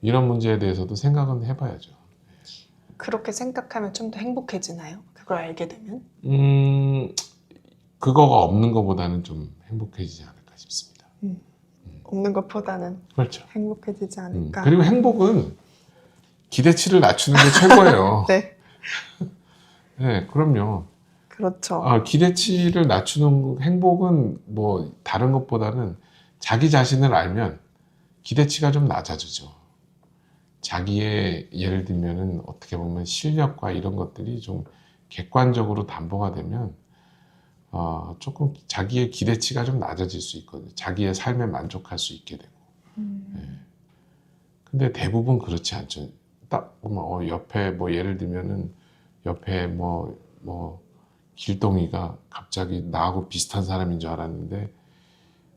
이런 문제에 대해서도 생각은 해봐야죠. 그렇게 생각하면 좀 더 행복해지나요? 그걸 알게 되면? 그거가 없는 것보다는 좀 행복해지지 않을까 싶습니다. 없는 것보다는 그렇죠. 행복해지지 않을까. 그리고 행복은 기대치를 낮추는 게 최고예요. 네, 네, 그럼요. 그렇죠. 기대치를 낮추는 행복은 뭐 다른 것보다는 자기 자신을 알면 기대치가 좀 낮아지죠. 자기의 예를 들면은 어떻게 보면 실력과 이런 것들이 좀 객관적으로 담보가 되면 조금 자기의 기대치가 좀 낮아질 수 있거든요. 자기의 삶에 만족할 수 있게 되고. 네. 근데 대부분 그렇지 않죠. 딱 보면 옆에 뭐 예를 들면은 옆에 뭐 길동이가 갑자기 나하고 비슷한 사람인 줄 알았는데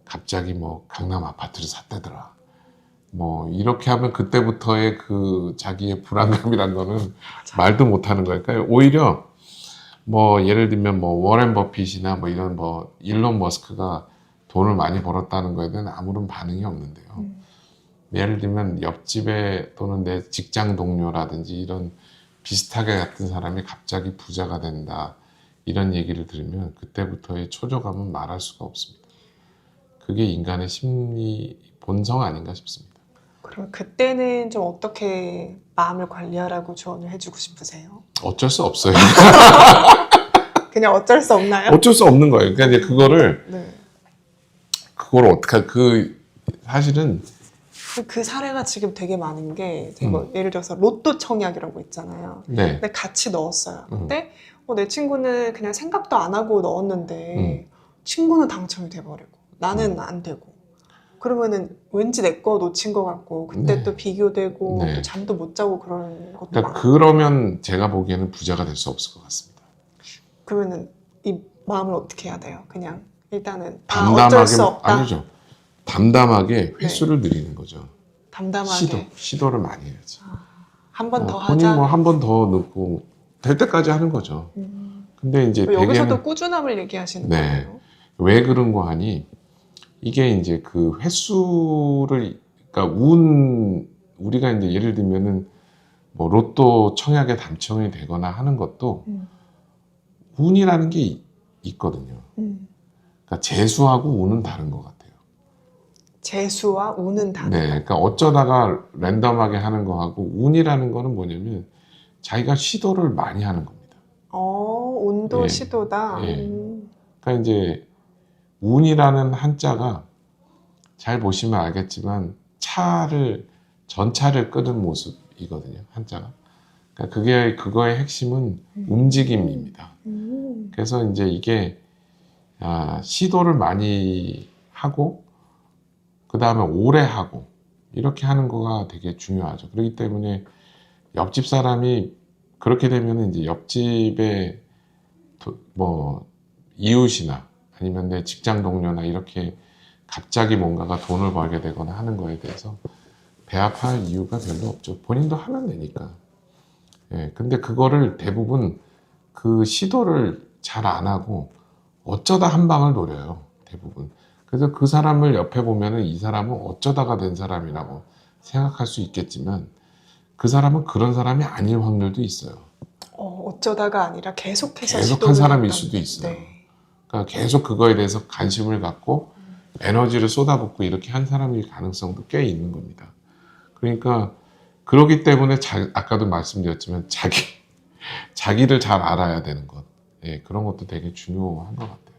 갑자기 뭐 강남 아파트를 샀다더라. 뭐 이렇게 하면 그때부터의 그 자기의 불안감이란 거는 말도 못하는 거예요. 그러니까 오히려 뭐 예를 들면 뭐 워렌 버핏이나 뭐 이런 뭐 일론 머스크가 돈을 많이 벌었다는 거에 대한 아무런 반응이 없는데요. 예를 들면 옆집에 또는 내 직장 동료라든지 이런 비슷하게 같은 사람이 갑자기 부자가 된다 이런 얘기를 들으면 그때부터의 초조감은 말할 수가 없습니다. 그게 인간의 심리 본성 아닌가 싶습니다. 그럼 그때는 좀 어떻게 마음을 관리하라고 조언을 해주고 싶으세요? 어쩔 수 없어요. 그냥 어쩔 수 없나요? 어쩔 수 없는 거예요. 그러니까 이제 네. 그걸 어떻게 사실은 그 사례가 지금 되게 많은 게 뭐 예를 들어서 로또 청약이라고 있잖아요. 네. 근데 같이 넣었어요. 근데 내 친구는 그냥 생각도 안 하고 넣었는데 친구는 당첨이 돼버리고 나는 안 되고 그러면은 왠지 내 거 놓친 것 같고 그때 네. 또 비교되고 네. 또 잠도 못 자고 그런 것도 그러니까 많고 그러면 제가 보기에는 부자가 될 수 없을 것 같습니다. 그러면은 이 마음을 어떻게 해야 돼요? 그냥 일단은 담담하게 어쩔 수 없다. 아니죠. 담담하게 횟수를 늘리는 거죠. 담담하게 시도를 많이 해야지. 한 번 더 본인 하자. 뭐 한 번 더 넣고 될 때까지 하는 거죠. 근데 이제 여기서도 대개는 꾸준함을 얘기하시는 네. 거예요. 왜 그런 거 하니 이게 이제 그 횟수를 그러니까 우리가 이제 예를 들면은 뭐 로또 청약에 당첨이 되거나 하는 것도 운이라는 게 있거든요. 그러니까 재수하고 운은 다른 것 같아요. 재수와 운은 다르다. 네, 그러니까 어쩌다가 랜덤하게 하는 거하고 운이라는 거는 뭐냐면 자기가 시도를 많이 하는 겁니다. 운도 예. 시도다. 예. 그러니까 이제 운이라는 한자가 잘 보시면 알겠지만 전차를 끄는 모습이거든요. 한자가. 그러니까 그거의 핵심은 움직임입니다. 그래서 이제 이게 시도를 많이 하고 그 다음에 오래 하고 이렇게 하는 거가 되게 중요하죠. 그렇기 때문에 옆집 사람이 그렇게 되면 이제 옆집에 뭐 이웃이나 아니면 내 직장 동료나 이렇게 갑자기 뭔가가 돈을 벌게 되거나 하는 거에 대해서 배합할 이유가 별로 없죠. 본인도 하면 되니까. 예, 근데 그거를 대부분 그 시도를 잘 안 하고 어쩌다 한 방을 노려요. 대부분. 그래서 그 사람을 옆에 보면은 이 사람은 어쩌다가 된 사람이라고 생각할 수 있겠지만 그 사람은 그런 사람이 아닐 확률도 있어요. 어쩌다가 아니라 계속해서 계속한 사람일 수도 있어요. 네. 그러니까 계속 그거에 대해서 관심을 갖고 에너지를 쏟아붓고 이렇게 한 사람일 가능성도 꽤 있는 겁니다. 그러니까 그렇기 때문에 아까도 말씀드렸지만 자기를 잘 알아야 되는 것, 예, 그런 것도 되게 중요한 것 같아요.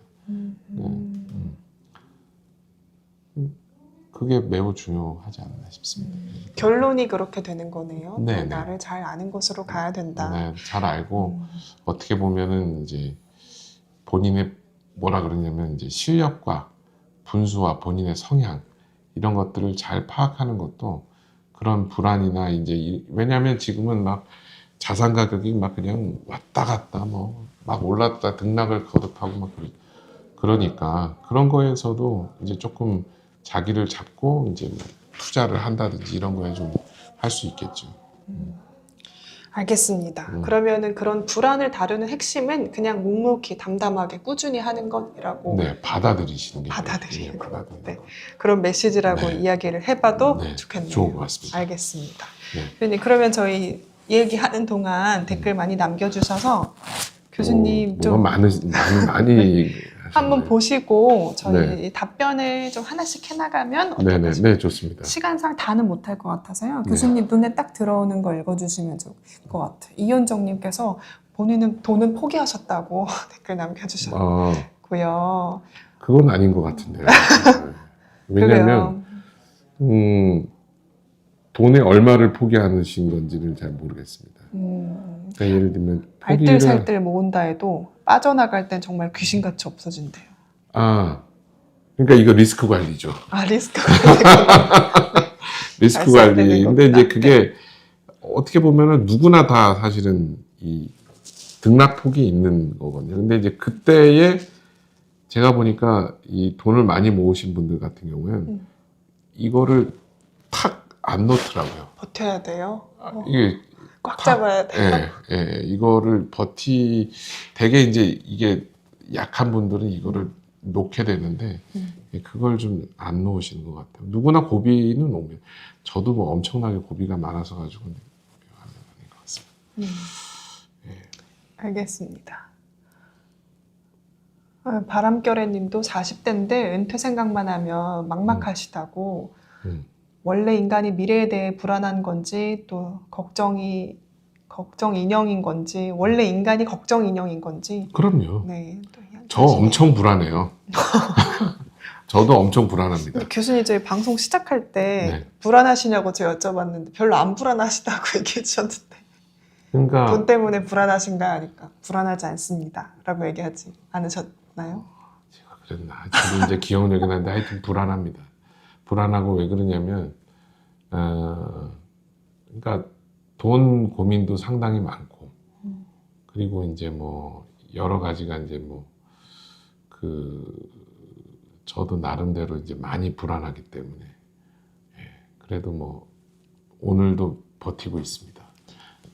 그게 매우 중요하지 않나 싶습니다. 결론이 그렇게 되는 거네요. 네, 네. 나를 잘 아는 곳으로 가야 된다. 네, 잘 알고 어떻게 보면은 이제 본인의 뭐라 그러냐면 이제 실력과 분수와 본인의 성향 이런 것들을 잘 파악하는 것도 그런 불안이나 이제 왜냐하면 지금은 막 자산 가격이 막 그냥 왔다 갔다 뭐 막 올랐다 등락을 거듭하고 막 그러니까 그런 거에서도 이제 조금 자기를 잡고 이제 투자를 한다든지 이런 거에 좀 할 수 있겠죠. 알겠습니다. 그러면은 그런 불안을 다루는 핵심은 그냥 묵묵히 담담하게 꾸준히 하는 것이라고 네, 받아들이시는 게 받아들이는 것. 것. 네. 그런 메시지라고 네. 이야기를 해봐도 네, 좋겠네요. 좋은 것 같습니다. 알겠습니다. 네. 대표님 그러면 저희 얘기하는 동안 댓글 많이 남겨주셔서 교수님 좀 많이 한번 보시고 저희 네. 답변을 좀 하나씩 해나가면 네네, 어떨까요? 네, 좋습니다. 시간상 다는 못할 것 같아서요. 네. 교수님 눈에 딱 들어오는 거 읽어주시면 좋을 것 같아요. 이현정님께서 본인은 돈은 포기하셨다고 댓글 남겨주셨고요. 그건 아닌 것 같은데요. 네. 왜냐하면 돈에 얼마를 포기하신 건지를 잘 모르겠습니다. 그러니까 예를 들면 알뜰살뜰 모은다 해도 빠져나갈 땐 정말 귀신같이 없어진대요. 그러니까 이거 리스크 관리죠. 리스크 관리. 리스크 관리. 근데 이제 그게 어떻게 보면은 누구나 다 사실은 이 등락폭이 있는 거거든요. 근데 이제 그때에 제가 보니까 이 돈을 많이 모으신 분들 같은 경우는 이거를 탁 안 놓더라고요. 버텨야 돼요. 이게 꽉 잡아야 돼요. 이거를 되게 이제 이게 약한 분들은 이거를 놓게 되는데 그걸 좀 안 놓으시는 것 같아요. 누구나 고비는 오면 저도 뭐 엄청나게 고비가 많아서 가지고 아닌 것 같습니다. 알겠습니다. 바람결애님도 40대인데 은퇴 생각만 하면 막막하시다고. 원래 인간이 미래에 대해 불안한 건지 또 걱정 인형인 건지 원래 인간이 걱정 인형인 건지. 그럼요. 네, 저 엄청 불안해요. 저도 엄청 불안합니다. 교수님 저희 방송 시작할 때 네. 불안하시냐고 제가 여쭤봤는데 별로 안 불안하시다고 얘기해 주셨는데 그러니까 돈 때문에 불안하신가 하니까 불안하지 않습니다 라고 얘기하지 않으셨나요? 제가 그랬나? 저도 이제 기억력이 나는데 하여튼 불안합니다. 불안하고 왜 그러냐면 그러니까 돈 고민도 상당히 많고 그리고 이제 뭐 여러 가지가 이제 뭐 저도 나름대로 이제 많이 불안하기 때문에 그래도 뭐 오늘도 버티고 있습니다.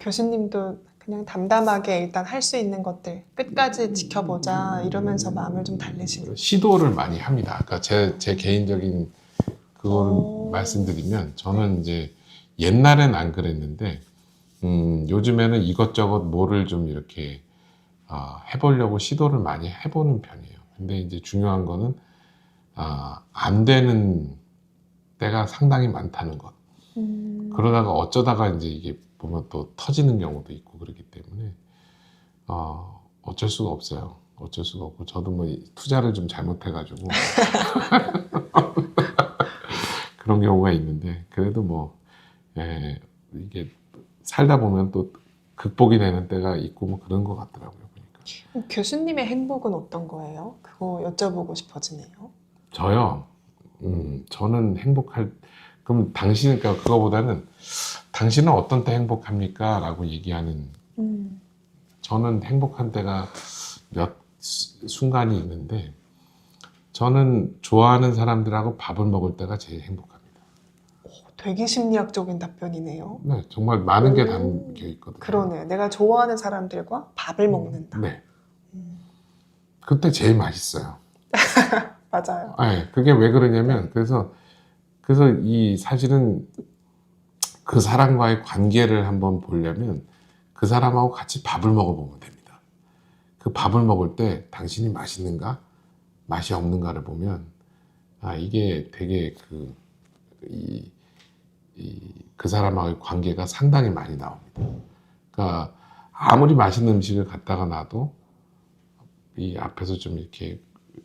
교수님도 그냥 담담하게 일단 할 수 있는 것들 끝까지 지켜보자 이러면서 마음을 좀 달래시는. 시도를 많이 합니다. 그러니까 제 개인적인 그거를 말씀드리면 저는 이제 옛날엔 안 그랬는데 요즘에는 이것저것 뭐를 좀 이렇게 해보려고 시도를 많이 해보는 편이에요. 근데 이제 중요한 거는 안 되는 때가 상당히 많다는 것. 그러다가 어쩌다가 이제 이게 보면 또 터지는 경우도 있고 그렇기 때문에 어쩔 수가 없어요. 어쩔 수가 없고 저도 뭐 투자를 좀 잘못해가지고 그런 경우가 있는데 그래도 뭐 이게 살다 보면 또 극복이 되는 때가 있고 뭐 그런 것 같더라고요. 보니까. 교수님의 행복은 어떤 거예요? 그거 여쭤보고 싶어지네요. 저요. 저는 그럼 당신은 그러니까 그거보다는 당신은 어떤 때 행복합니까? 라고 얘기하는 저는 행복한 때가 몇 순간이 있는데 저는 좋아하는 사람들하고 밥을 먹을 때가 제일 행복합니다. 되게 심리학적인 답변이네요. 네, 정말 많은 게 담겨 있거든요. 그러네요. 내가 좋아하는 사람들과 밥을 먹는다. 네. 그때 제일 맛있어요. 맞아요. 네, 그게 왜 그러냐면 그래서 이 사실은 그 사람과의 관계를 한번 보려면 그 사람하고 같이 밥을 먹어보면 됩니다. 그 밥을 먹을 때 당신이 맛있는가 맛이 없는가를 보면 이게 되게 그 사람하고의 관계가 상당히 많이 나옵니다. 그러니까 아무리 맛있는 음식을 갖다가 놔도 이 앞에서 좀 이렇게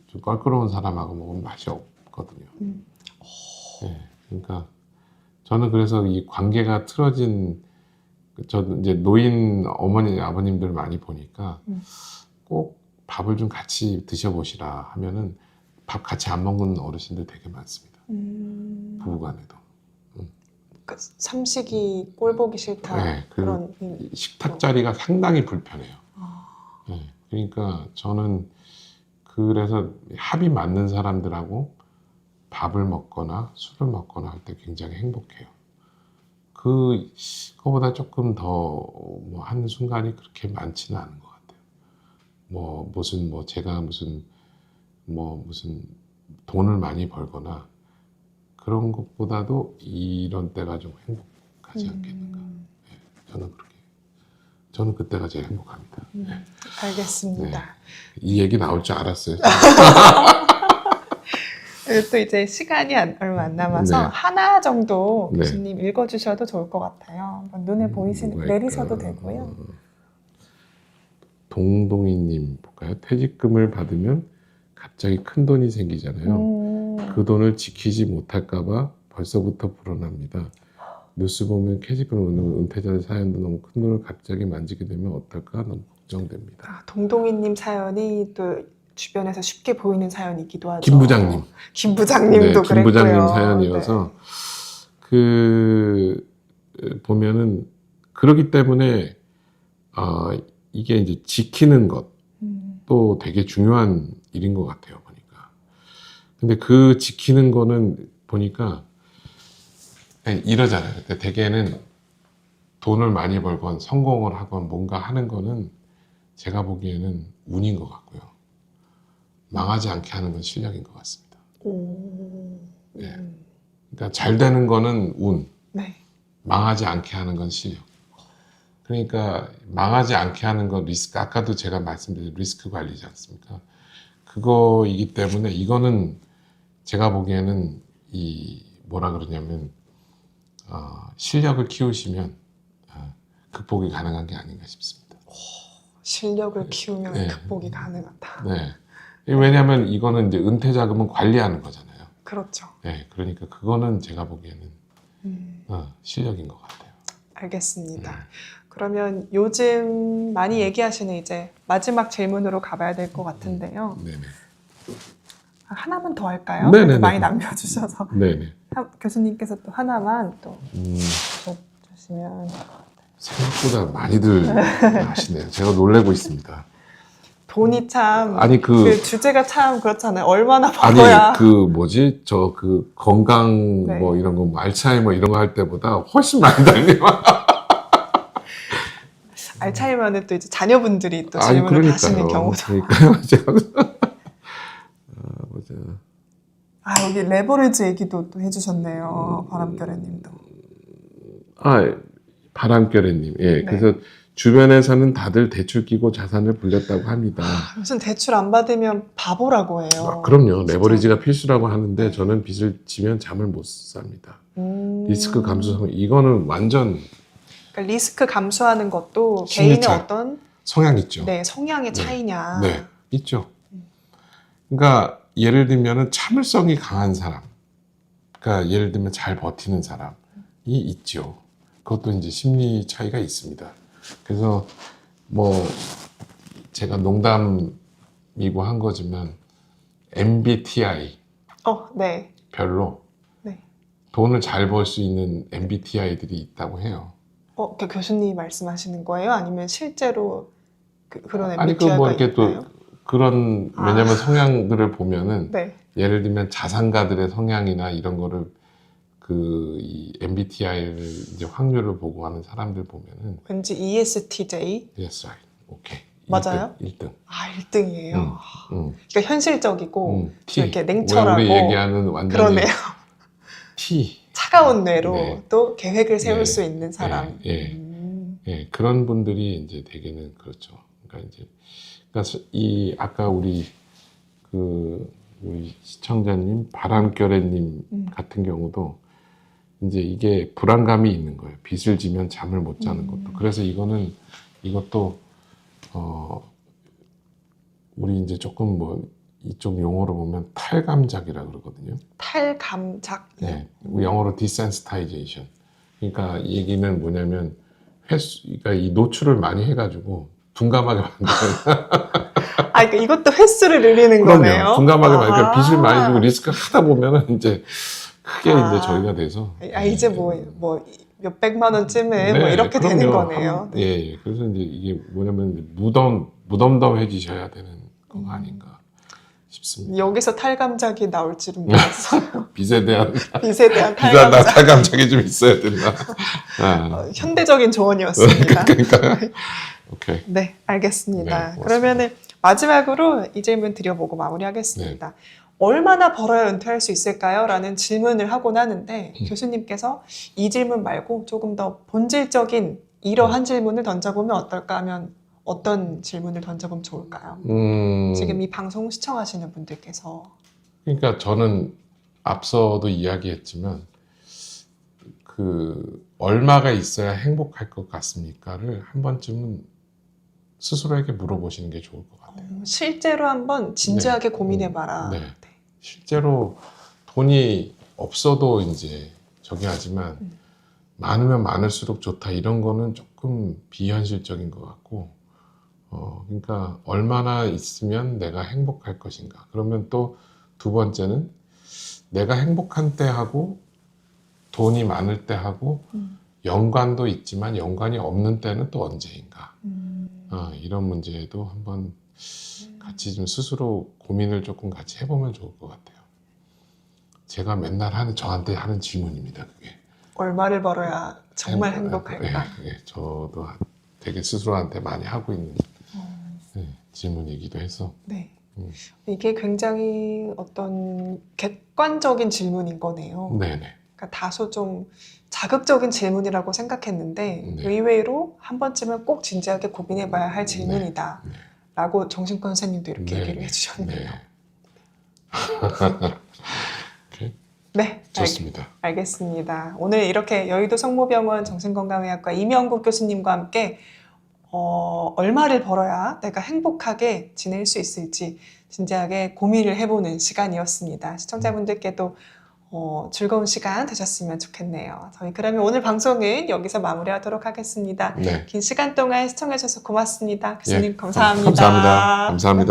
좀 껄끄러운 사람하고 먹으면 맛이 없거든요. 네, 그러니까 저는 그래서 이 관계가 틀어진 저도 이제 노인 어머니 아버님들 많이 보니까 꼭 밥을 좀 같이 드셔보시라 하면은 밥 같이 안 먹는 어르신들 되게 많습니다. 부부간에도. 그 삼식이 꼴 보기 싫다. 네, 그런 식탁 자리가 상당히 불편해요. 네, 그러니까 저는 그래서 합이 맞는 사람들하고 밥을 먹거나 술을 먹거나 할 때 굉장히 행복해요. 그거보다 조금 더 뭐 한 순간이 그렇게 많지는 않은 것 같아요. 제가 무슨 돈을 많이 벌거나 그런 것보다도 이런 때가 좀 행복하지 않겠는가. 네, 저는 그렇게 저는 그때가 제일 행복합니다. 알겠습니다. 네. 이 얘기 나올 줄 알았어요. 또 이제 시간이 얼마 안 남아서 네. 하나 정도 네. 교수님 읽어주셔도 좋을 것 같아요. 한번 눈에 뭐가 내리셔도 있을까? 되고요. 동동이님 볼까요? 퇴직금을 받으면 갑자기 큰 돈이 생기잖아요. 그 돈을 지키지 못할까봐 벌써부터 불안합니다. 뉴스 보면 퇴직금 은퇴자들 사연도 너무 큰 돈을 갑자기 만지게 되면 어떨까 너무 걱정됩니다. 동동이님 사연이 또 주변에서 쉽게 보이는 사연이기도 하죠. 김 부장님. 김 부장님도 김 부장님 그랬고요. 사연이어서 그 보면은 그러기 때문에 이게 이제 지키는 것도 되게 중요한 일인 것 같아요 보니까. 근데 그 지키는 거는 보니까 이러잖아요. 근데 대개는 돈을 많이 벌건 성공을 하건 뭔가 하는 거는 제가 보기에는 운인 것 같고요. 망하지 않게 하는 건 실력인 것 같습니다. 네. 그러니까 잘 되는 거는 운, 네. 망하지 않게 하는 건 실력. 그러니까 망하지 않게 하는 건 리스크. 아까도 제가 말씀드린 리스크 관리지 않습니까? 그거이기 때문에 이거는 제가 보기에는 뭐라 그러냐면 실력을 키우시면 극복이 가능한 게 아닌가 싶습니다. 실력을 키우면 네. 극복이 가능하다. 네. 왜냐하면 이거는 이제 은퇴 자금은 관리하는 거잖아요. 그렇죠. 네, 그러니까 그거는 제가 보기에는 실력인 것 같아요. 알겠습니다. 그러면 요즘 많이 얘기하시는 이제 마지막 질문으로 가봐야 될 것 같은데요. 네네. 하나만 더 할까요? 네네네. 많이 남겨주셔서 네네. 교수님께서 또 하나만 또 주시면 생각보다 많이들 하시네요. 제가 놀래고 있습니다. 돈이 참 아니 그 주제가 참 그렇잖아요. 얼마나 아니 벌어야 저 건강 네. 뭐 이런 거 알츠하이머 이런 거 할 때보다 훨씬 많이 달려요. 알츠하이머는 또 이제 자녀분들이 또 아니 질문을 그러니까요. 하시는 경우도. 그러니까요. 제가 보자. 여기 레버리지 얘기도 또 해주셨네요. 바람결애님도. 바람결애님. 예. 네. 그래서 주변에서는 다들 대출 끼고 자산을 불렸다고 합니다. 무슨 대출 안 받으면 바보라고 해요. 그럼요. 진짜. 레버리지가 필수라고 하는데 네. 저는 빚을 지면 잠을 못 삽니다. 리스크 감수성 이거는 완전 그러니까 리스크 감수하는 것도 심리차. 개인의 어떤 성향 있죠. 성향의 차이냐. 네, 있죠. 그러니까 예를 들면은 참을성이 강한 사람, 그러니까 예를 들면 잘 버티는 사람이 있죠. 그것도 이제 심리 차이가 있습니다. 그래서 뭐 제가 농담이고 한 거지만 MBTI 네. 별로 네. 돈을 잘 벌 수 있는 MBTI들이 있다고 해요. 그 교수님이 말씀하시는 거예요? 아니면 실제로 그런 아니 MBTI가 뭐 이렇게 있나요? 또 그런 왜냐면 성향들을 보면은 네. 예를 들면 자산가들의 성향이나 이런 거를 이 MBTI를 이제 확률을 보고 하는 사람들 보면은 왠지 ESTJ? yes, right. 오케이. 맞아요? 1등. 1등이에요. 그러니까 T. 현실적이고 T. 이렇게 냉철하고 우리 얘기하는 완전히 그러네요. T. 차가운 뇌로 네. 또 계획을 세울 네. 수 있는 사람. 예, 그런 분들이 이제 대개는 그렇죠. 그러니까 아까 우리 시청자님 바람결애님 같은 경우도 이제 이게 불안감이 있는 거예요. 빚을 지면 잠을 못 자는 것도. 그래서 이것도 우리 이제 조금 뭐 이쪽 용어로 보면 탈감작이라 그러거든요. 탈감작. 네, 영어로 desensitization. 그러니까 이 얘기는 뭐냐면 그러니까 이 노출을 많이 해가지고 둔감하게 만드는. 그러니까 이것도 횟수를 늘리는 거네요. 둔감하게 만드니까 빚을 많이 주고 리스크 하다 보면은 이제 크게 이제 저희가 돼서. 이제 뭐 몇백만 원쯤에 뭐 이렇게 그럼요. 되는 거네요. 예. 그래서 이제 이게 뭐냐면 무덤덤해지셔야 되는 거가 아닌가 싶습니다. 여기서 탈감작이 나올 줄은 몰랐어요. 빚에 대한 탈감작. 탈감작이 좀 있어야 된다. 현대적인 조언이었습니다. 그러니까 오케이. 네, 알겠습니다. 네, 그러면은 마지막으로 이 질문 드려보고 마무리하겠습니다. 얼마나 벌어야 은퇴할 수 있을까요? 라는 질문을 하곤 하는데 교수님께서 이 질문 말고 조금 더 본질적인 이러한 질문을 던져보면 어떨까 하면 어떤 질문을 던져보면 좋을까요? 지금 이 방송 시청하시는 분들께서. 그러니까 저는 앞서도 이야기했지만 그 얼마가 있어야 행복할 것 같습니까를 한 번쯤은 스스로에게 물어보시는 게 좋을 것 같아요. 실제로 한번 진지하게 고민해봐라. 네. 실제로 돈이 없어도 이제 저기 하지만 많으면 많을수록 좋다 이런 거는 조금 비현실적인 것 같고 그러니까 얼마나 있으면 내가 행복할 것인가. 그러면 또 두 번째는 내가 행복한 때하고 돈이 많을 때하고 연관도 있지만 연관이 없는 때는 또 언제인가. 이런 문제에도 한번 같이 좀 스스로 고민을 조금 같이 해보면 좋을 것 같아요. 제가 맨날 저한테 하는 질문입니다. 그게. 얼마를 벌어야 정말 행복할까? 저도 되게 스스로한테 많이 하고 있는 질문이기도 해서. 네. 이게 굉장히 어떤 객관적인 질문인 거네요. 네네. 그러니까 다소 좀 자극적인 질문이라고 생각했는데 의외로 한 번쯤은 꼭 진지하게 고민해봐야 할 질문이다. 라고 정신과 선생님도 이렇게 얘기를 해주셨네요. 네, 좋습니다. 알겠습니다. 오늘 이렇게 여의도 성모병원 정신건강의학과 이명국 교수님과 함께 얼마를 벌어야 내가 행복하게 지낼 수 있을지 진지하게 고민을 해보는 시간이었습니다. 시청자분들께도 즐거운 시간 되셨으면 좋겠네요. 저희 그러면 오늘 방송은 여기서 마무리하도록 하겠습니다. 네. 긴 시간 동안 시청해주셔서 고맙습니다. 교수님 감사합니다. 감사합니다. 감사합니다.